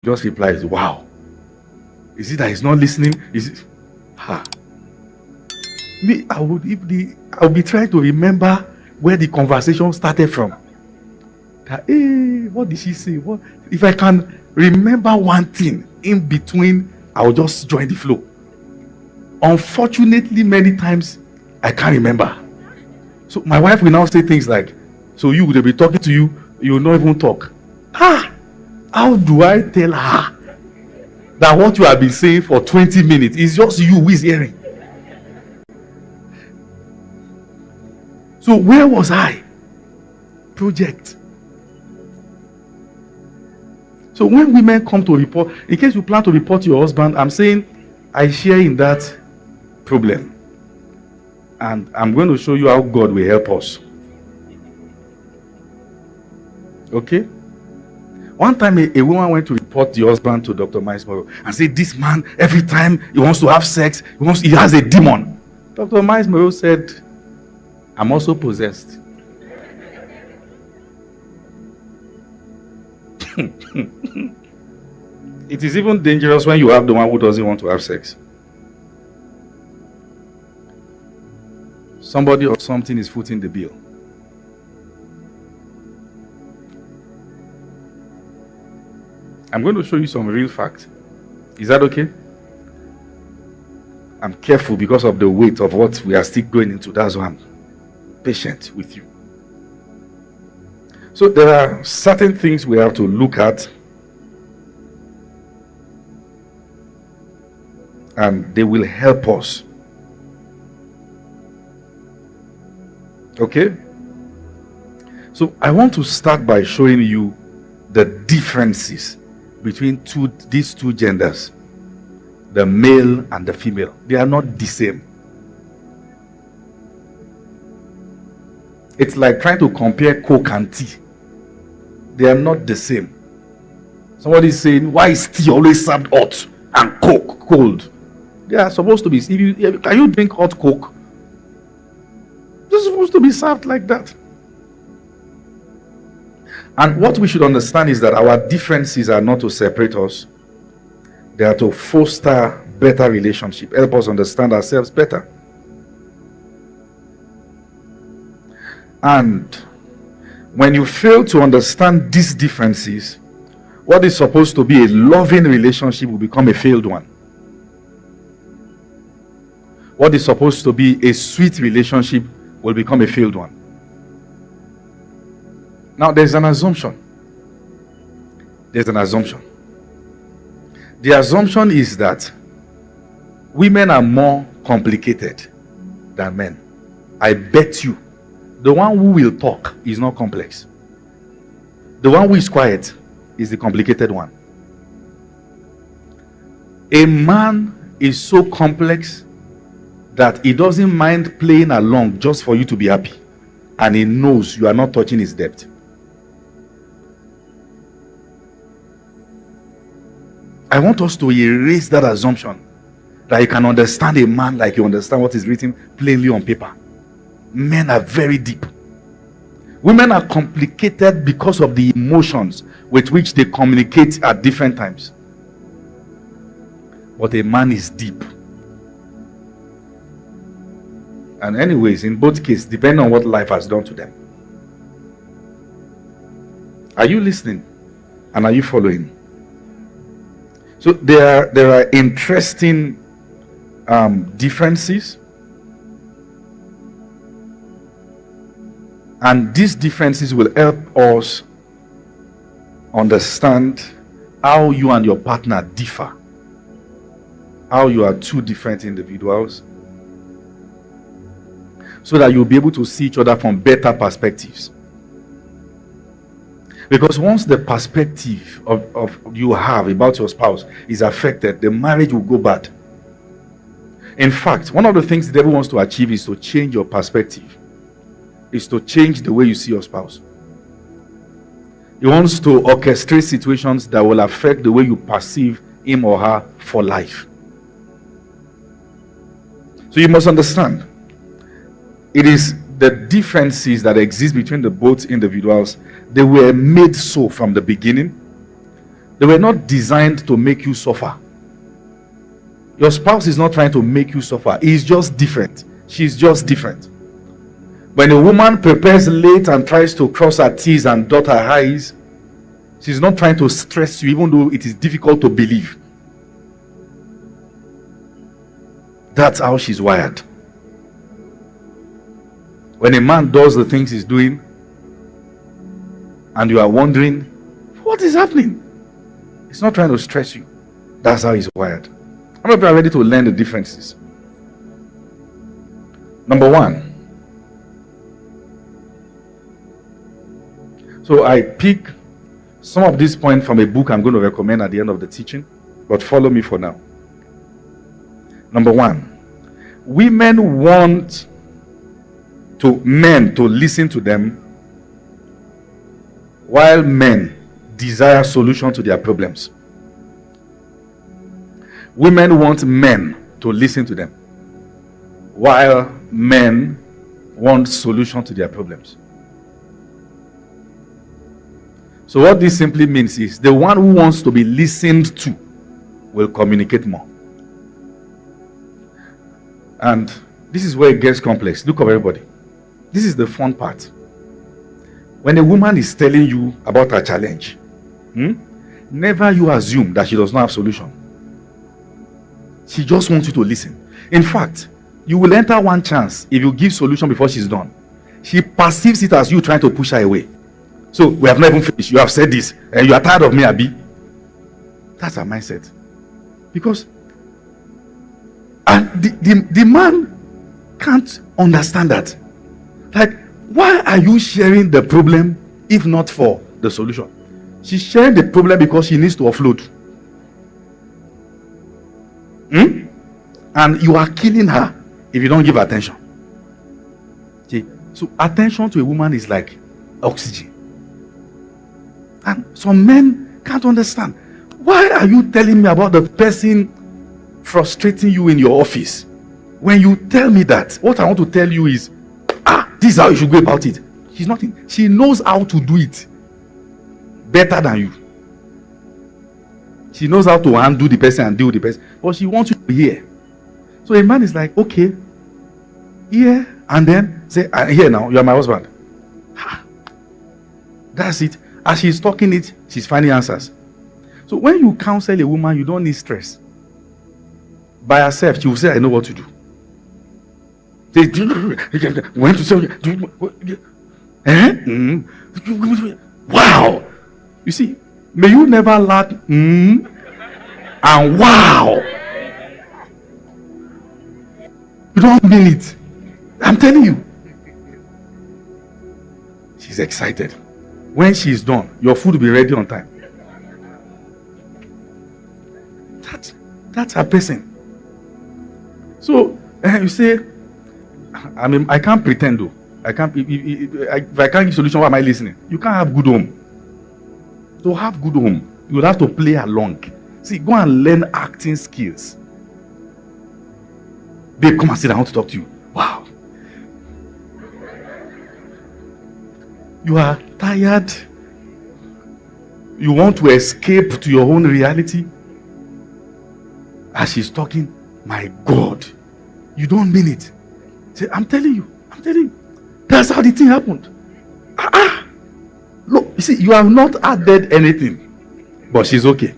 just replies, wow. Is it that he's not listening? Is it? Ha. Me, I'll be trying to remember where the conversation started from. That, hey, what did she say? What if I can remember one thing in between, I'll just join the flow. Unfortunately, many times I can't remember. So my wife will now say things like, so you will be talking to you, you will not even talk. How do I tell her that what you have been saying for 20 minutes is just you who is hearing? So where was I? Project. So when women come to report, in case you plan to report your husband, I'm saying I share in that problem. And I'm going to show you how God will help us. Okay? One time a woman went to report the husband to Dr. Miles Monroe and said, this man, every time he wants to have sex, he has a demon. Dr. Miles Monroe said, I'm also possessed. It is even dangerous when you have the one who doesn't want to have sex. Somebody or something is footing the bill. I'm going to show you some real facts. Is that okay? I'm careful because of the weight of what we are still going into. That's why I'm patient with you. So there are certain things we have to look at, and they will help us. Okay? So I want to start by showing you the differences between these two genders, the male and the female. They are not the same. It's like trying to compare Coke and tea. They are not the same. Somebody is saying, why is tea always served hot and Coke cold? They are supposed to be. Can you drink hot Coke? They're supposed to be served like that. And what we should understand is that our differences are not to separate us. They are to foster better relationship, help us understand ourselves better. And when you fail to understand these differences, what is supposed to be a loving relationship will become a failed one. What is supposed to be a sweet relationship will become a failed one. Now, there's an assumption. The assumption is that women are more complicated than men. I bet you the one who will talk is not complex. The one who is quiet is the complicated one. A man is so complex that he doesn't mind playing along just for you to be happy. And he knows you are not touching his depth. I want us to erase that assumption that you can understand a man like you understand what is written plainly on paper. Men are very deep. Women are complicated because of the emotions with which they communicate at different times. But a man is deep. And anyways, in both cases, depending on what life has done to them. Are you listening? And are you following? So there are interesting differences. And these differences will help us understand how you and your partner differ. How you are two different individuals. So that you'll be able to see each other from better perspectives. Because once the perspective of you have about your spouse is affected, the marriage will go bad. In fact, one of the things the devil wants to achieve is to change your perspective. Is to change the way you see your spouse. He wants to orchestrate situations that will affect the way you perceive him or her for life. So you must understand, it is the differences that exist between the both individuals. They were made so from the beginning. They were not designed to make you suffer. Your spouse is not trying to make you suffer. He's just different. She's just different. When a woman prepares late and tries to cross her T's and dot her I's, she's not trying to stress you, even though it is difficult to believe. That's how she's wired. When a man does the things he's doing, and you are wondering, what is happening? He's not trying to stress you. That's how he's wired. How many people are ready to learn the differences? Number one. So I pick some of these points from a book I'm going to recommend at the end of the teaching, but follow me for now. Number one, women want men to listen to them, while men desire solution to their problems. Women want men to listen to them, while men want solution to their problems. So what this simply means is the one who wants to be listened to will communicate more. And this is where it gets complex. Look up, everybody. This is the fun part. When a woman is telling you about her challenge, never you assume that she does not have solution. She just wants you to listen. In fact, you will enter one chance if you give solution before she's done. She perceives it as you trying to push her away. So we have not even finished. You have said this and you are tired of me, Abi. That's her mindset. Because and the man can't understand that. Like, why are you sharing the problem if not for the solution? She's sharing the problem because she needs to offload. And you are killing her if you don't give attention. Okay. So attention to a woman is like oxygen. And some men can't understand. Why are you telling me about the person frustrating you in your office? When you tell me that, what I want to tell you is, this is how you should go about it. She's not in. She knows how to do it better than you. She knows how to undo the person and deal with the person. But she wants you to hear. So a man is like, okay, yeah, and then say, here now, you are my husband. That's it. As she's talking it, she's finding answers. So when you counsel a woman, you don't need stress. By herself, she will say, I know what to do. When to say, wow. You see, may you never lack and wow. You don't mean it. I'm telling you. She's excited. When she's done, your food will be ready on time. That's her person. So you say, I mean, I can't pretend though. I can't. If I can't give solution, why am I listening? You can't have good home. To have good home, you will have to play along. See, go and learn acting skills. Babe, come and sit down. I want to talk to you. Wow. You are tired. You want to escape to your own reality. As she's talking, my God, you don't mean it. Say, I'm telling you. That's how the thing happened. Look, you see, you have not added anything. But she's okay.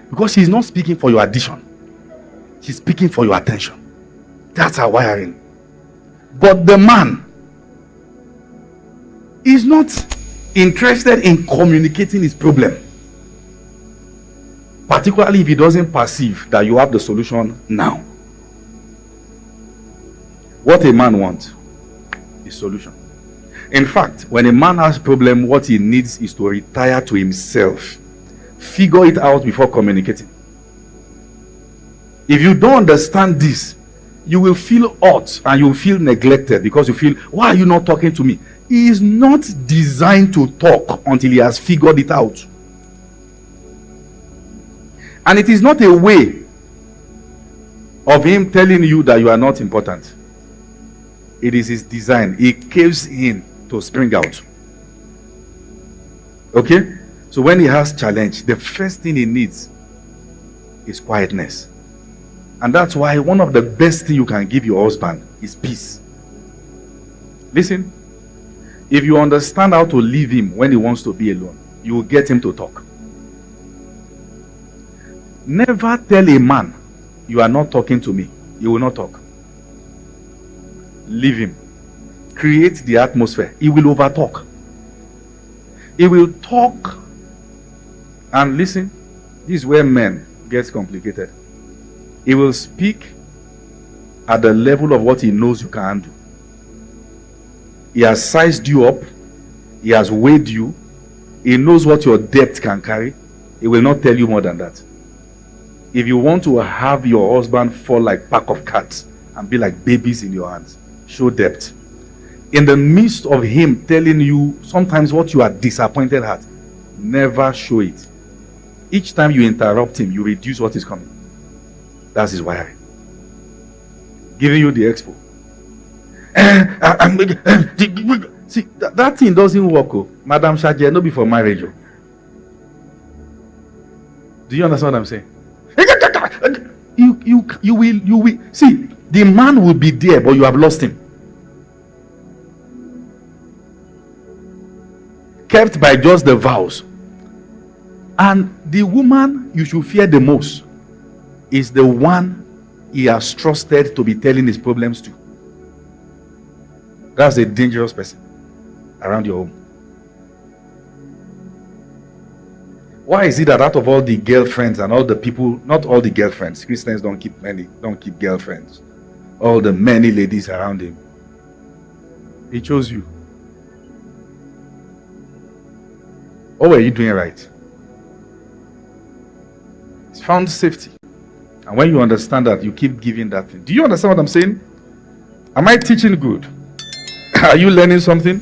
Because she's not speaking for your addition. She's speaking for your attention. That's her wiring. But the man is not interested in communicating his problem. Particularly if he doesn't perceive that you have the solution now. What a man wants is solution. In fact, when a man has a problem, what he needs is to retire to himself. Figure it out before communicating. If you don't understand this, you will feel hurt and you will feel neglected because you feel, why are you not talking to me? He is not designed to talk until he has figured it out. And it is not a way of him telling you that you are not important. It is his design. He caves in to spring out. Okay? So when he has challenge, the first thing he needs is quietness. And that's why one of the best things you can give your husband is peace. Listen, if you understand how to leave him when he wants to be alone, you will get him to talk. Never tell a man, you are not talking to me. He will not talk. Leave him. Create the atmosphere. He will overtalk. He will talk. And listen, this is where men gets complicated. He will speak at the level of what he knows you can handle. He has sized you up. He has weighed you. He knows what your depth can carry. He will not tell you more than that. If you want to have your husband fall like pack of cats and be like babies in your hands, show depth. In the midst of him telling you sometimes what you are disappointed at, never show it. Each time you interrupt him, you reduce what is coming. That's his wiring. Giving you the expo. See, that thing doesn't work. Oh. Madam Shaje, no be for marriage. Oh. Do you understand what I'm saying? You will see, the man will be there, but you have lost him. Kept by just the vows. And the woman you should fear the most is the one he has trusted to be telling his problems to. That's a dangerous person around your home. Why is it that out of all the girlfriends and all the people, not all the girlfriends, Christians don't keep girlfriends, all the many ladies around him, he chose you? What were you doing right? It's found safety. And when you understand that, you keep giving that thing. Do you understand what I'm saying? Am I teaching good? Are you learning something?